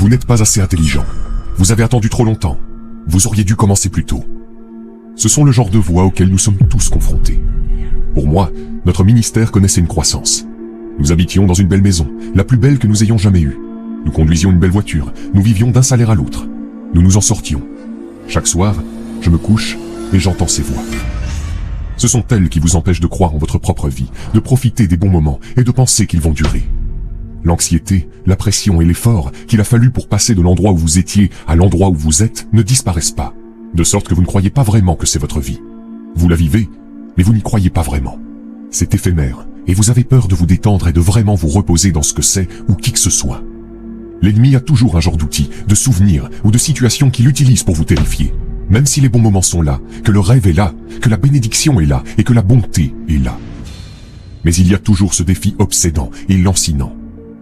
Vous n'êtes pas assez intelligent. Vous avez attendu trop longtemps. Vous auriez dû commencer plus tôt. Ce sont le genre de voix auxquelles nous sommes tous confrontés. Pour moi, notre ministère connaissait une croissance. Nous habitions dans une belle maison, la plus belle que nous ayons jamais eue. Nous conduisions une belle voiture, nous vivions d'un salaire à l'autre. Nous nous en sortions. Chaque soir, je me couche et j'entends ces voix. Ce sont elles qui vous empêchent de croire en votre propre vie, de profiter des bons moments et de penser qu'ils vont durer. L'anxiété, la pression et l'effort qu'il a fallu pour passer de l'endroit où vous étiez à l'endroit où vous êtes ne disparaissent pas, de sorte que vous ne croyez pas vraiment que c'est votre vie. Vous la vivez, mais vous n'y croyez pas vraiment. C'est éphémère, et vous avez peur de vous détendre et de vraiment vous reposer dans ce que c'est ou qui que ce soit. L'ennemi a toujours un genre d'outil, de souvenir ou de situation qu'il utilise pour vous terrifier. Même si les bons moments sont là, que le rêve est là, que la bénédiction est là et que la bonté est là. Mais il y a toujours ce défi obsédant et lancinant.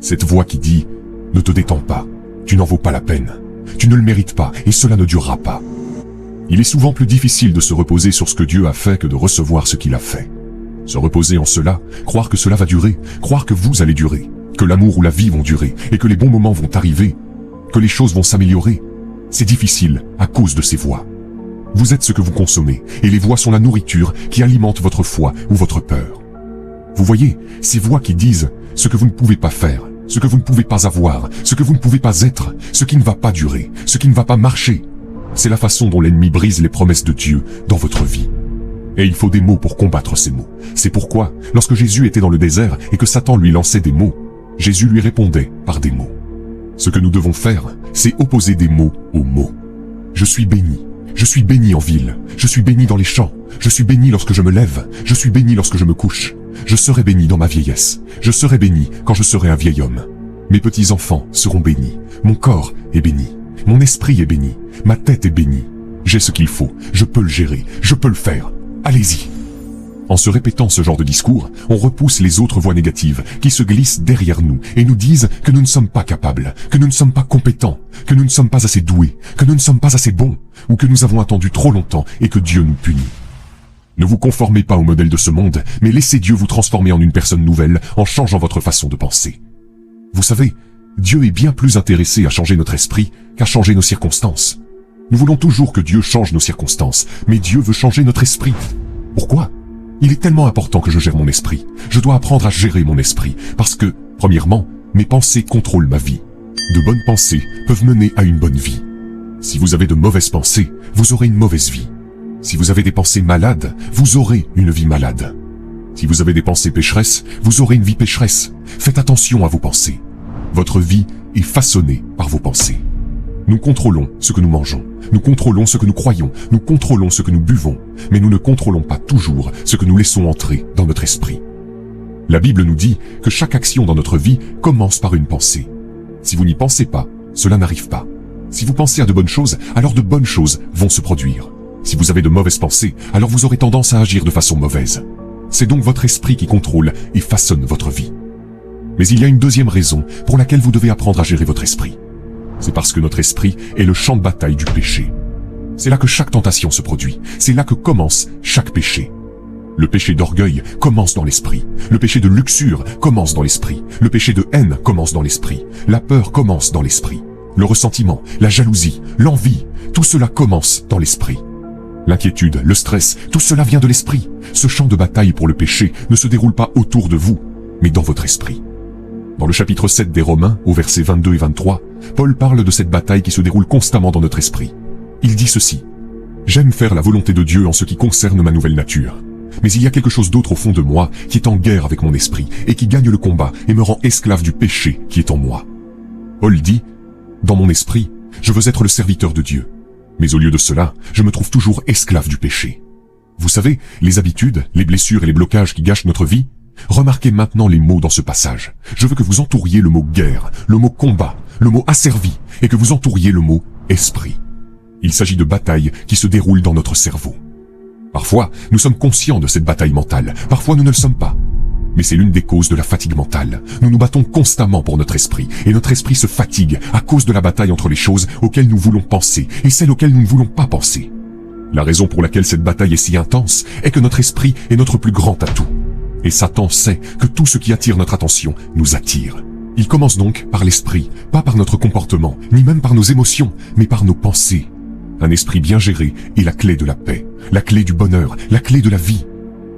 Cette voix qui dit « Ne te détends pas, tu n'en vaux pas la peine, tu ne le mérites pas et cela ne durera pas ». Il est souvent plus difficile de se reposer sur ce que Dieu a fait que de recevoir ce qu'il a fait. Se reposer en cela, croire que cela va durer, croire que vous allez durer, que l'amour ou la vie vont durer et que les bons moments vont arriver, que les choses vont s'améliorer, c'est difficile à cause de ces voix. Vous êtes ce que vous consommez, et les voix sont la nourriture qui alimente votre foi ou votre peur. Vous voyez, ces voix qui disent ce que vous ne pouvez pas faire, ce que vous ne pouvez pas avoir, ce que vous ne pouvez pas être, ce qui ne va pas durer, ce qui ne va pas marcher. C'est la façon dont l'ennemi brise les promesses de Dieu dans votre vie. Et il faut des mots pour combattre ces mots. C'est pourquoi, lorsque Jésus était dans le désert et que Satan lui lançait des mots, Jésus lui répondait par des mots. Ce que nous devons faire, c'est opposer des mots aux mots. Je suis béni. Je suis béni en ville, je suis béni dans les champs, je suis béni lorsque je me lève, je suis béni lorsque je me couche. Je serai béni dans ma vieillesse, je serai béni quand je serai un vieil homme. Mes petits-enfants seront bénis, mon corps est béni, mon esprit est béni, ma tête est bénie. J'ai ce qu'il faut, je peux le gérer, je peux le faire. Allez-y. En se répétant ce genre de discours, on repousse les autres voix négatives qui se glissent derrière nous et nous disent que nous ne sommes pas capables, que nous ne sommes pas compétents, que nous ne sommes pas assez doués, que nous ne sommes pas assez bons, ou que nous avons attendu trop longtemps et que Dieu nous punit. Ne vous conformez pas au modèle de ce monde, mais laissez Dieu vous transformer en une personne nouvelle en changeant votre façon de penser. Vous savez, Dieu est bien plus intéressé à changer notre esprit qu'à changer nos circonstances. Nous voulons toujours que Dieu change nos circonstances, mais Dieu veut changer notre esprit. Pourquoi ? Il est tellement important que je gère mon esprit. Je dois apprendre à gérer mon esprit, parce que, premièrement, mes pensées contrôlent ma vie. De bonnes pensées peuvent mener à une bonne vie. Si vous avez de mauvaises pensées, vous aurez une mauvaise vie. Si vous avez des pensées malades, vous aurez une vie malade. Si vous avez des pensées pécheresses, vous aurez une vie pécheresse. Faites attention à vos pensées. Votre vie est façonnée par vos pensées. Nous contrôlons ce que nous mangeons, nous contrôlons ce que nous croyons, nous contrôlons ce que nous buvons, mais nous ne contrôlons pas toujours ce que nous laissons entrer dans notre esprit. La Bible nous dit que chaque action dans notre vie commence par une pensée. Si vous n'y pensez pas, cela n'arrive pas. Si vous pensez à de bonnes choses, alors de bonnes choses vont se produire. Si vous avez de mauvaises pensées, alors vous aurez tendance à agir de façon mauvaise. C'est donc votre esprit qui contrôle et façonne votre vie. Mais il y a une deuxième raison pour laquelle vous devez apprendre à gérer votre esprit. C'est parce que notre esprit est le champ de bataille du péché. C'est là que chaque tentation se produit. C'est là que commence chaque péché. Le péché d'orgueil commence dans l'esprit. Le péché de luxure commence dans l'esprit. Le péché de haine commence dans l'esprit. La peur commence dans l'esprit. Le ressentiment, la jalousie, l'envie, tout cela commence dans l'esprit. L'inquiétude, le stress, tout cela vient de l'esprit. Ce champ de bataille pour le péché ne se déroule pas autour de vous, mais dans votre esprit. Dans le chapitre 7 des Romains, au versets 22 et 23, Paul parle de cette bataille qui se déroule constamment dans notre esprit. Il dit ceci: « J'aime faire la volonté de Dieu en ce qui concerne ma nouvelle nature. Mais il y a quelque chose d'autre au fond de moi qui est en guerre avec mon esprit et qui gagne le combat et me rend esclave du péché qui est en moi. » Paul dit: « Dans mon esprit, je veux être le serviteur de Dieu. Mais au lieu de cela, je me trouve toujours esclave du péché. » Vous savez, les habitudes, les blessures et les blocages qui gâchent notre vie? Remarquez maintenant les mots dans ce passage. Je veux que vous entouriez le mot guerre, le mot combat, le mot asservi, et que vous entouriez le mot esprit. Il s'agit de batailles qui se déroulent dans notre cerveau. Parfois, nous sommes conscients de cette bataille mentale, parfois nous ne le sommes pas. Mais c'est l'une des causes de la fatigue mentale. Nous nous battons constamment pour notre esprit, et notre esprit se fatigue à cause de la bataille entre les choses auxquelles nous voulons penser et celles auxquelles nous ne voulons pas penser. La raison pour laquelle cette bataille est si intense est que notre esprit est notre plus grand atout. Et Satan sait que tout ce qui attire notre attention nous attire. Il commence donc par l'esprit, pas par notre comportement, ni même par nos émotions, mais par nos pensées. Un esprit bien géré est la clé de la paix, la clé du bonheur, la clé de la vie.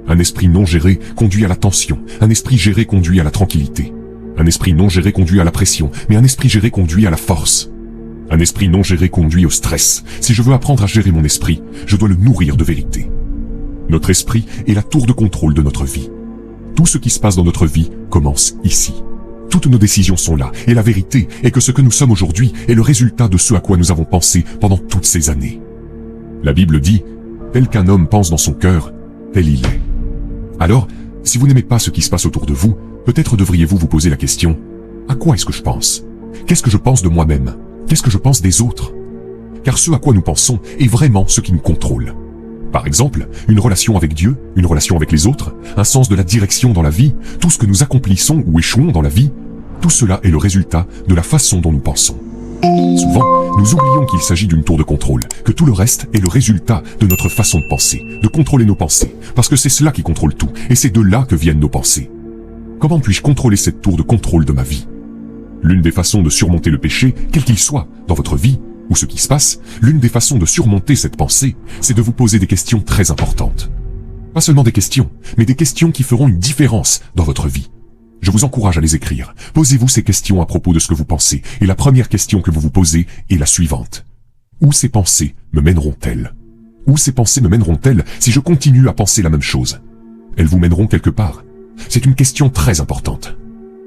Un esprit non géré conduit à la tension, un esprit géré conduit à la tranquillité. Un esprit non géré conduit à la pression, mais un esprit géré conduit à la force. Un esprit non géré conduit au stress. Si je veux apprendre à gérer mon esprit, je dois le nourrir de vérité. Notre esprit est la tour de contrôle de notre vie. Tout ce qui se passe dans notre vie commence ici. Toutes nos décisions sont là, et la vérité est que ce que nous sommes aujourd'hui est le résultat de ce à quoi nous avons pensé pendant toutes ces années. La Bible dit, tel qu'un homme pense dans son cœur, tel il est. Alors, si vous n'aimez pas ce qui se passe autour de vous, peut-être devriez-vous vous poser la question, à quoi est-ce que je pense? Qu'est-ce que je pense de moi-même? Qu'est-ce que je pense des autres? Car ce à quoi nous pensons est vraiment ce qui nous contrôle. Par exemple, une relation avec Dieu, une relation avec les autres, un sens de la direction dans la vie, tout ce que nous accomplissons ou échouons dans la vie, tout cela est le résultat de la façon dont nous pensons. Souvent, nous oublions qu'il s'agit d'une tour de contrôle, que tout le reste est le résultat de notre façon de penser, de contrôler nos pensées, parce que c'est cela qui contrôle tout, et c'est de là que viennent nos pensées. Comment puis-je contrôler cette tour de contrôle de ma vie? L'une des façons de surmonter le péché, quel qu'il soit, dans votre vie, ou ce qui se passe, l'une des façons de surmonter cette pensée, c'est de vous poser des questions très importantes. Pas seulement des questions, mais des questions qui feront une différence dans votre vie. Je vous encourage à les écrire. Posez-vous ces questions à propos de ce que vous pensez, et la première question que vous vous posez est la suivante. Où ces pensées me mèneront-elles? Où ces pensées me mèneront-elles si je continue à penser la même chose? Elles vous mèneront quelque part. C'est une question très importante.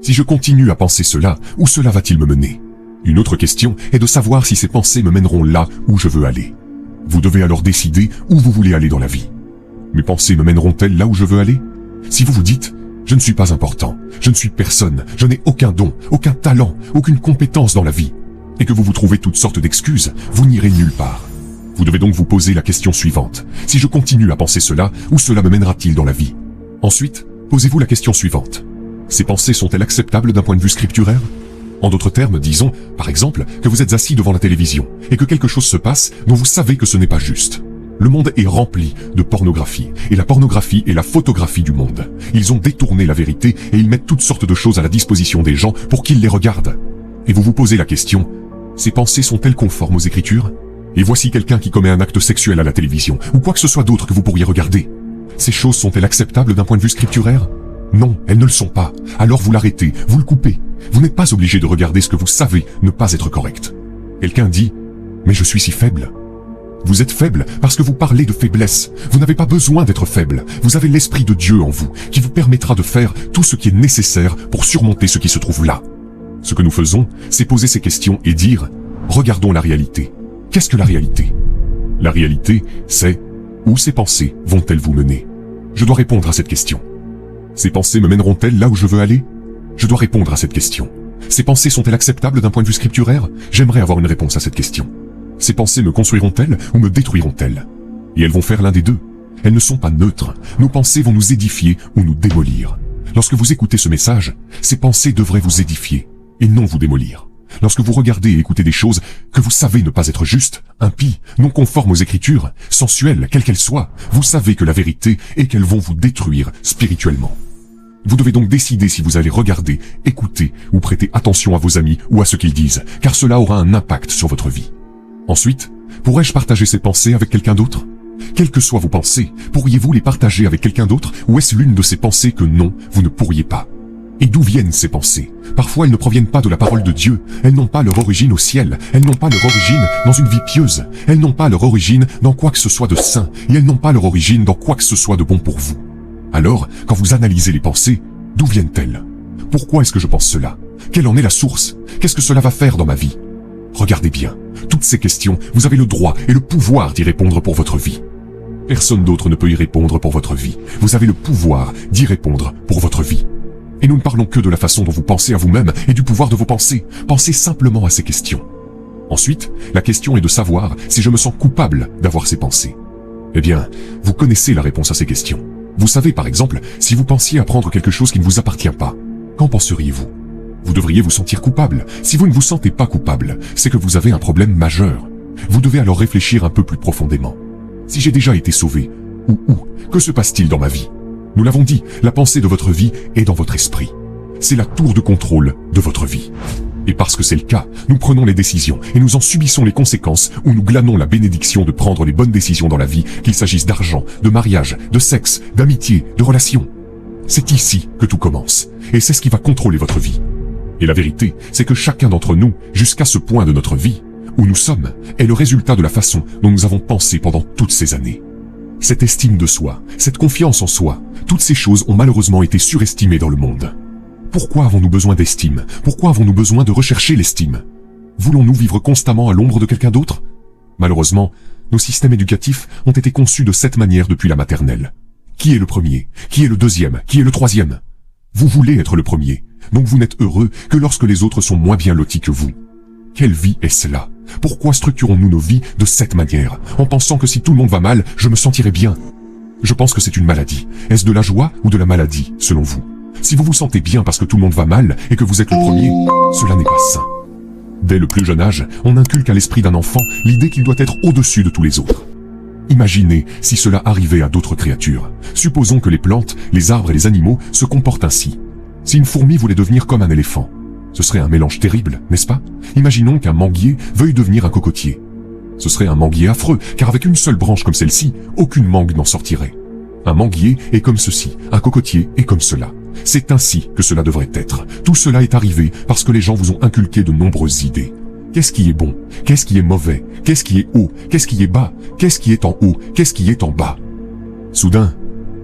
Si je continue à penser cela, où cela va-t-il me mener? Une autre question est de savoir si ces pensées me mèneront là où je veux aller. Vous devez alors décider où vous voulez aller dans la vie. Mes pensées me mèneront-elles là où je veux aller? Si vous vous dites « Je ne suis pas important, je ne suis personne, je n'ai aucun don, aucun talent, aucune compétence dans la vie », et que vous vous trouvez toutes sortes d'excuses, vous n'irez nulle part. Vous devez donc vous poser la question suivante. Si je continue à penser cela, où cela me mènera-t-il dans la vie? Ensuite, posez-vous la question suivante. Ces pensées sont-elles acceptables d'un point de vue scripturaire? En d'autres termes, disons, par exemple, que vous êtes assis devant la télévision et que quelque chose se passe dont vous savez que ce n'est pas juste. Le monde est rempli de pornographie, et la pornographie est la photographie du monde. Ils ont détourné la vérité et ils mettent toutes sortes de choses à la disposition des gens pour qu'ils les regardent. Et vous vous posez la question, ces pensées sont-elles conformes aux Écritures? Et voici quelqu'un qui commet un acte sexuel à la télévision, ou quoi que ce soit d'autre que vous pourriez regarder. Ces choses sont-elles acceptables d'un point de vue scripturaire? Non, elles ne le sont pas. Alors vous l'arrêtez, vous le coupez. Vous n'êtes pas obligé de regarder ce que vous savez ne pas être correct. Quelqu'un dit « Mais je suis si faible ». Vous êtes faible parce que vous parlez de faiblesse. Vous n'avez pas besoin d'être faible. Vous avez l'Esprit de Dieu en vous, qui vous permettra de faire tout ce qui est nécessaire pour surmonter ce qui se trouve là. Ce que nous faisons, c'est poser ces questions et dire « Regardons la réalité ». Qu'est-ce que la réalité? La réalité, c'est « Où ces pensées vont-elles vous mener ?» Je dois répondre à cette question. Ces pensées me mèneront-elles là où je veux aller? Je dois répondre à cette question. Ces pensées sont-elles acceptables d'un point de vue scripturaire? J'aimerais avoir une réponse à cette question. Ces pensées me construiront-elles ou me détruiront-elles? Et elles vont faire l'un des deux. Elles ne sont pas neutres. Nos pensées vont nous édifier ou nous démolir. Lorsque vous écoutez ce message, ces pensées devraient vous édifier et non vous démolir. Lorsque vous regardez et écoutez des choses que vous savez ne pas être justes, impies, non conformes aux Écritures, sensuelles, quelles qu'elles soient, vous savez que la vérité est qu'elles vont vous détruire spirituellement. Vous devez donc décider si vous allez regarder, écouter ou prêter attention à vos amis ou à ce qu'ils disent, car cela aura un impact sur votre vie. Ensuite, pourrais-je partager ces pensées avec quelqu'un d'autre? Quelles que soient vos pensées, pourriez-vous les partager avec quelqu'un d'autre ou est-ce l'une de ces pensées que non, vous ne pourriez pas? Et d'où viennent ces pensées? Parfois elles ne proviennent pas de la parole de Dieu, elles n'ont pas leur origine au ciel, elles n'ont pas leur origine dans une vie pieuse, elles n'ont pas leur origine dans quoi que ce soit de saint, et elles n'ont pas leur origine dans quoi que ce soit de bon pour vous. Alors, quand vous analysez les pensées, d'où viennent-elles? Pourquoi est-ce que je pense cela? Quelle en est la source? Qu'est-ce que cela va faire dans ma vie? Regardez bien, toutes ces questions, vous avez le droit et le pouvoir d'y répondre pour votre vie. Personne d'autre ne peut y répondre pour votre vie. Vous avez le pouvoir d'y répondre pour votre vie. Et nous ne parlons que de la façon dont vous pensez à vous-même et du pouvoir de vos pensées. Pensez simplement à ces questions. Ensuite, la question est de savoir si je me sens coupable d'avoir ces pensées. Eh bien, vous connaissez la réponse à ces questions. Vous savez par exemple, si vous pensiez à prendre quelque chose qui ne vous appartient pas, qu'en penseriez-vous? Vous devriez vous sentir coupable. Si vous ne vous sentez pas coupable, c'est que vous avez un problème majeur. Vous devez alors réfléchir un peu plus profondément. Si j'ai déjà été sauvé, ou que se passe-t-il dans ma vie? Nous l'avons dit, la pensée de votre vie est dans votre esprit. c'est la tour de contrôle de votre vie. Et parce que c'est le cas, nous prenons les décisions et nous en subissons les conséquences ou nous glanons la bénédiction de prendre les bonnes décisions dans la vie, qu'il s'agisse d'argent, de mariage, de sexe, d'amitié, de relations. C'est ici que tout commence, et c'est ce qui va contrôler votre vie. Et la vérité, c'est que chacun d'entre nous, jusqu'à ce point de notre vie, où nous sommes, est le résultat de la façon dont nous avons pensé pendant toutes ces années. Cette estime de soi, cette confiance en soi, toutes ces choses ont malheureusement été surestimées dans le monde. Pourquoi avons-nous besoin d'estime? Pourquoi avons-nous besoin de rechercher l'estime? Voulons-nous vivre constamment à l'ombre de quelqu'un d'autre? Malheureusement, nos systèmes éducatifs ont été conçus de cette manière depuis la maternelle. Qui est le premier? Qui est le deuxième? Qui est le troisième? Vous voulez être le premier, donc vous n'êtes heureux que lorsque les autres sont moins bien lotis que vous. Quelle vie est cela? Pourquoi structurons-nous nos vies de cette manière, en pensant que si tout le monde va mal, je me sentirai bien? Je pense que c'est une maladie. Est-ce de la joie ou de la maladie, selon vous? Si vous vous sentez bien parce que tout le monde va mal et que vous êtes le premier, cela n'est pas sain. Dès le plus jeune âge, on inculque à l'esprit d'un enfant l'idée qu'il doit être au-dessus de tous les autres. Imaginez si cela arrivait à d'autres créatures. Supposons que les plantes, les arbres et les animaux se comportent ainsi. Si une fourmi voulait devenir comme un éléphant, ce serait un mélange terrible, n'est-ce pas? Imaginons qu'un manguier veuille devenir un cocotier. Ce serait un manguier affreux, car avec une seule branche comme celle-ci, aucune mangue n'en sortirait. Un manguier est comme ceci, un cocotier est comme cela. C'est ainsi que cela devrait être. Tout cela est arrivé parce que les gens vous ont inculqué de nombreuses idées. Qu'est-ce qui est bon? Qu'est-ce qui est mauvais? Qu'est-ce qui est haut? Qu'est-ce qui est bas? Qu'est-ce qui est en haut? Qu'est-ce qui est en bas? Soudain,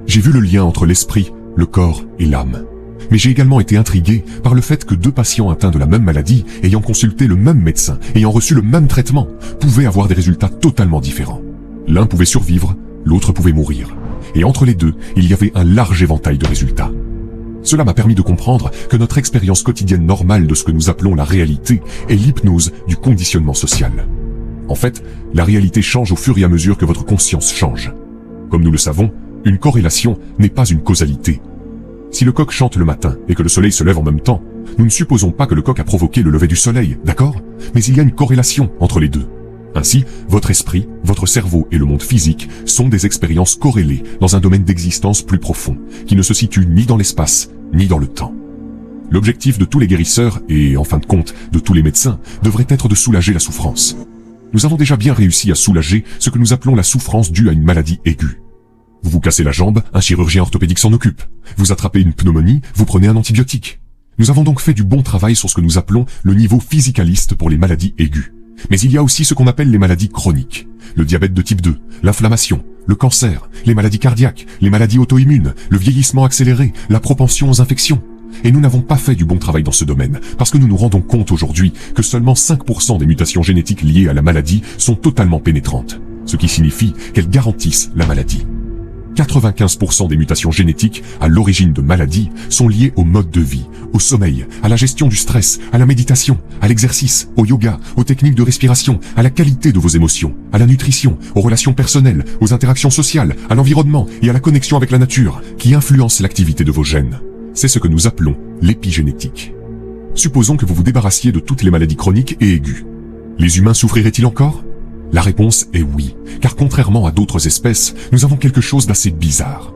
j'ai vu le lien entre l'esprit, le corps et l'âme. Mais j'ai également été intrigué par le fait que deux patients atteints de la même maladie, ayant consulté le même médecin, ayant reçu le même traitement, pouvaient avoir des résultats totalement différents. L'un pouvait survivre, l'autre pouvait mourir. Et entre les deux, il y avait un large éventail de résultats. Cela m'a permis de comprendre que notre expérience quotidienne normale de ce que nous appelons la réalité est l'hypnose du conditionnement social. En fait, la réalité change au fur et à mesure que votre conscience change. Comme nous le savons, une corrélation n'est pas une causalité. Si le coq chante le matin et que le soleil se lève en même temps, nous ne supposons pas que le coq a provoqué le lever du soleil, d'accord? Mais il y a une corrélation entre les deux. Ainsi, votre esprit, votre cerveau et le monde physique sont des expériences corrélées dans un domaine d'existence plus profond, qui ne se situe ni dans l'espace, ni dans le temps. L'objectif de tous les guérisseurs, et en fin de compte de tous les médecins, devrait être de soulager la souffrance. Nous avons déjà bien réussi à soulager ce que nous appelons la souffrance due à une maladie aiguë. Vous vous cassez la jambe, un chirurgien orthopédique s'en occupe. Vous attrapez une pneumonie, vous prenez un antibiotique. Nous avons donc fait du bon travail sur ce que nous appelons le niveau physicaliste pour les maladies aiguës. Mais il y a aussi ce qu'on appelle les maladies chroniques. Le diabète de type 2, l'inflammation, le cancer, les maladies cardiaques, les maladies auto-immunes, le vieillissement accéléré, la propension aux infections. Et nous n'avons pas fait du bon travail dans ce domaine, parce que nous nous rendons compte aujourd'hui que seulement 5% des mutations génétiques liées à la maladie sont totalement pénétrantes, ce qui signifie qu'elles garantissent la maladie. 95% des mutations génétiques à l'origine de maladies sont liées au mode de vie, au sommeil, à la gestion du stress, à la méditation, à l'exercice, au yoga, aux techniques de respiration, à la qualité de vos émotions, à la nutrition, aux relations personnelles, aux interactions sociales, à l'environnement et à la connexion avec la nature, qui influencent l'activité de vos gènes. C'est ce que nous appelons l'épigénétique. Supposons que vous vous débarrassiez de toutes les maladies chroniques et aiguës. Les humains souffriraient-ils encore ? La réponse est oui, car contrairement à d'autres espèces, nous avons quelque chose d'assez bizarre.